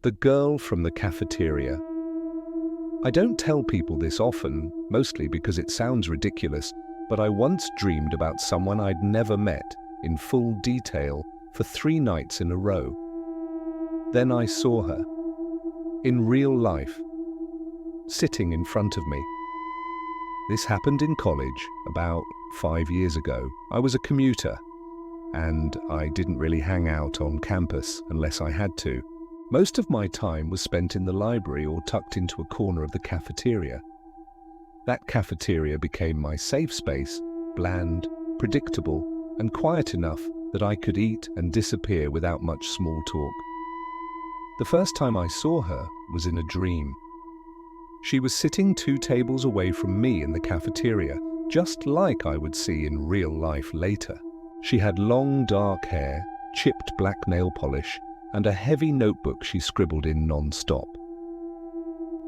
The girl from the cafeteria. I don't tell people this often, mostly because it sounds ridiculous, but I once dreamed about someone I'd never met in full detail for 3 nights in a row. Then I saw her, in real life, sitting in front of me. This happened in college about 5 years ago. I was a commuter, and I didn't really hang out on campus unless I had to. Most of my time was spent in the library or tucked into a corner of the cafeteria. That cafeteria became my safe space, bland, predictable, and quiet enough that I could eat and disappear without much small talk. The first time I saw her was in a dream. She was sitting 2 tables away from me in the cafeteria, just like I would see in real life later. She had long dark hair, chipped black nail polish, and a heavy notebook she scribbled in non-stop.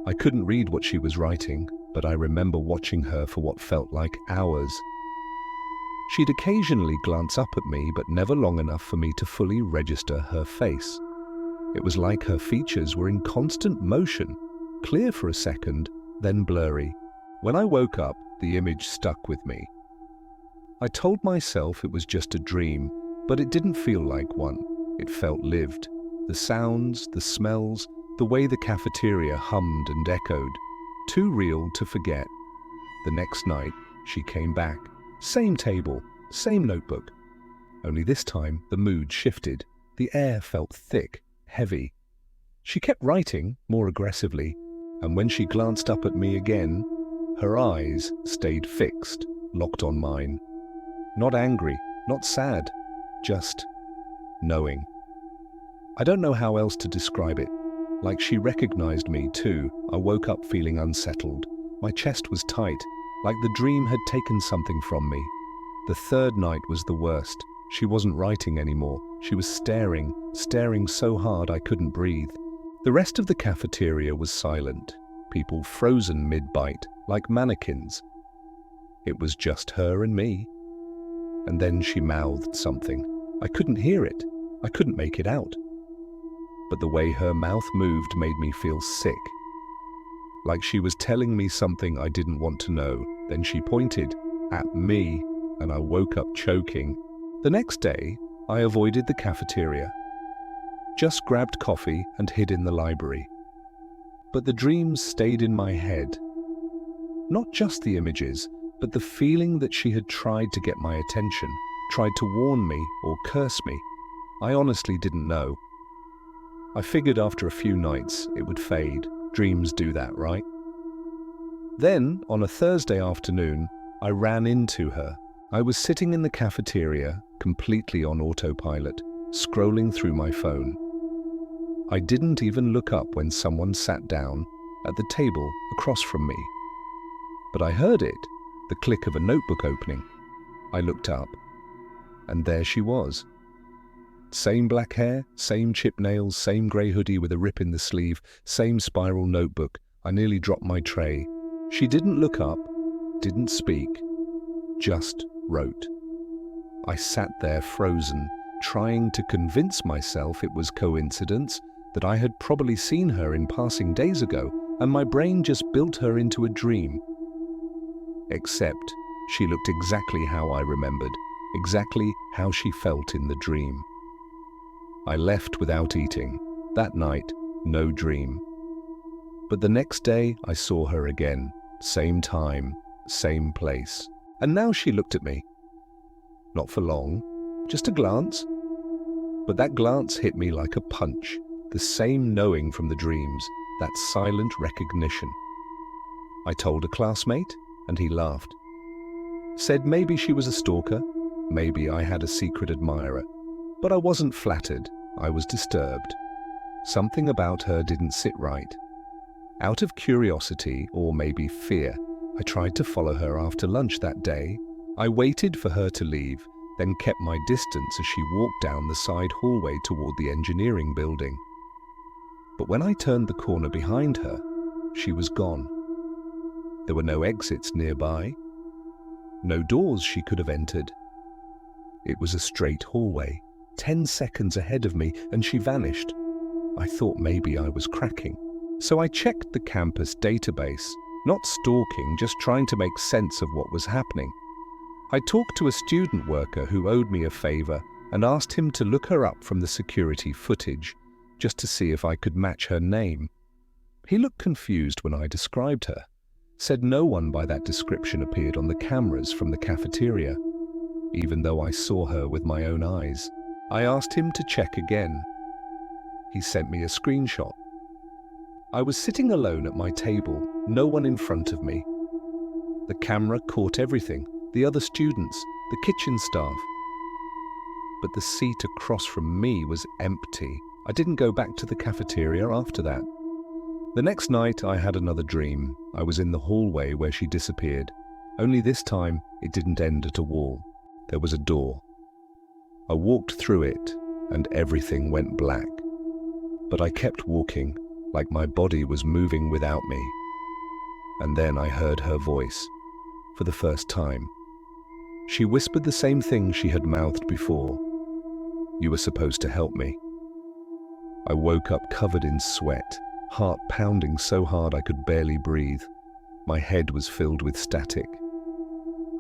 I couldn't read what she was writing, but I remember watching her for what felt like hours. She'd occasionally glance up at me, but never long enough for me to fully register her face. It was like her features were in constant motion, clear for a second, then blurry. When I woke up, the image stuck with me. I told myself it was just a dream, but it didn't feel like one. It felt lived. The sounds, the smells, the way the cafeteria hummed and echoed. Too real to forget. The next night, she came back. Same table, same notebook. Only this time, the mood shifted. The air felt thick, heavy. She kept writing, more aggressively, and when she glanced up at me again, her eyes stayed fixed, locked on mine. Not angry, not sad, just knowing. I don't know how else to describe it. Like she recognized me too. I woke up feeling unsettled. My chest was tight, like the dream had taken something from me. The 3rd night was the worst. She wasn't writing anymore. She was staring so hard I couldn't breathe. The rest of the cafeteria was silent, people frozen mid-bite, like mannequins. It was just her and me. And then she mouthed something. I couldn't hear it. I couldn't make it out. But the way her mouth moved made me feel sick. Like she was telling me something I didn't want to know. Then she pointed at me, and I woke up choking. The next day, I avoided the cafeteria. Just grabbed coffee and hid in the library. But the dreams stayed in my head. Not just the images, but the feeling that she had tried to get my attention, tried to warn me or curse me. I honestly didn't know. I figured after a few nights it would fade. Dreams do that, right? Then, on a Thursday afternoon, I ran into her. I was sitting in the cafeteria, completely on autopilot, scrolling through my phone. I didn't even look up when someone sat down at the table across from me. But I heard it, the click of a notebook opening. I looked up, and there she was. Same black hair, same chipped nails, same grey hoodie with a rip in the sleeve, same spiral notebook. I nearly dropped my tray. She didn't look up, didn't speak, just wrote. I sat there frozen, trying to convince myself it was coincidence, that I had probably seen her in passing days ago, and my brain just built her into a dream. Except she looked exactly how I remembered, exactly how she felt in the dream. I left without eating. That night, no dream. But the next day, I saw her again. Same time, same place. And now she looked at me. Not for long, just a glance. But that glance hit me like a punch. The same knowing from the dreams, that silent recognition. I told a classmate, and he laughed. Said maybe she was a stalker, maybe I had a secret admirer. But I wasn't flattered. I was disturbed. Something about her didn't sit right. Out of curiosity, or maybe fear, I tried to follow her after lunch that day. I waited for her to leave, then kept my distance as she walked down the side hallway toward the engineering building. But when I turned the corner behind her, she was gone. There were no exits nearby, no doors she could have entered. It was a straight hallway, 10 seconds ahead of me, and she vanished. I thought maybe I was cracking. So I checked the campus database, not stalking, just trying to make sense of what was happening. I talked to a student worker who owed me a favor and asked him to look her up from the security footage, just to see if I could match her name. He looked confused when I described her, said no one by that description appeared on the cameras from the cafeteria, even though I saw her with my own eyes. I asked him to check again. He sent me a screenshot. I was sitting alone at my table, no one in front of me. The camera caught everything, the other students, the kitchen staff. But the seat across from me was empty. I didn't go back to the cafeteria after that. The next night I had another dream. I was in the hallway where she disappeared. Only this time it didn't end at a wall. There was a door. I walked through it and everything went black. But I kept walking, like my body was moving without me. And then I heard her voice, for the first time. She whispered the same thing she had mouthed before. "You were supposed to help me." I woke up covered in sweat, heart pounding so hard I could barely breathe. My head was filled with static.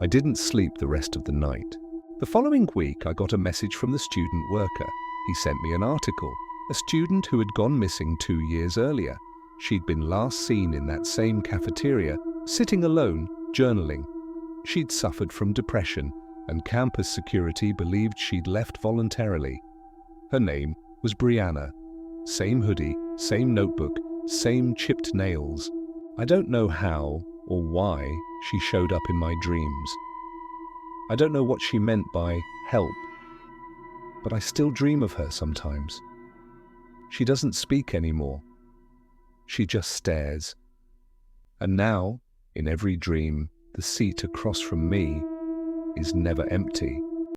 I didn't sleep the rest of the night. The following week, I got a message from the student worker. He sent me an article, a student who had gone missing 2 years earlier. She'd been last seen in that same cafeteria, sitting alone, journaling. She'd suffered from depression, and campus security believed she'd left voluntarily. Her name was Brianna. Same hoodie, same notebook, same chipped nails. I don't know how or why she showed up in my dreams. I don't know what she meant by help, but I still dream of her sometimes. She doesn't speak anymore. She just stares. And now, in every dream, the seat across from me is never empty.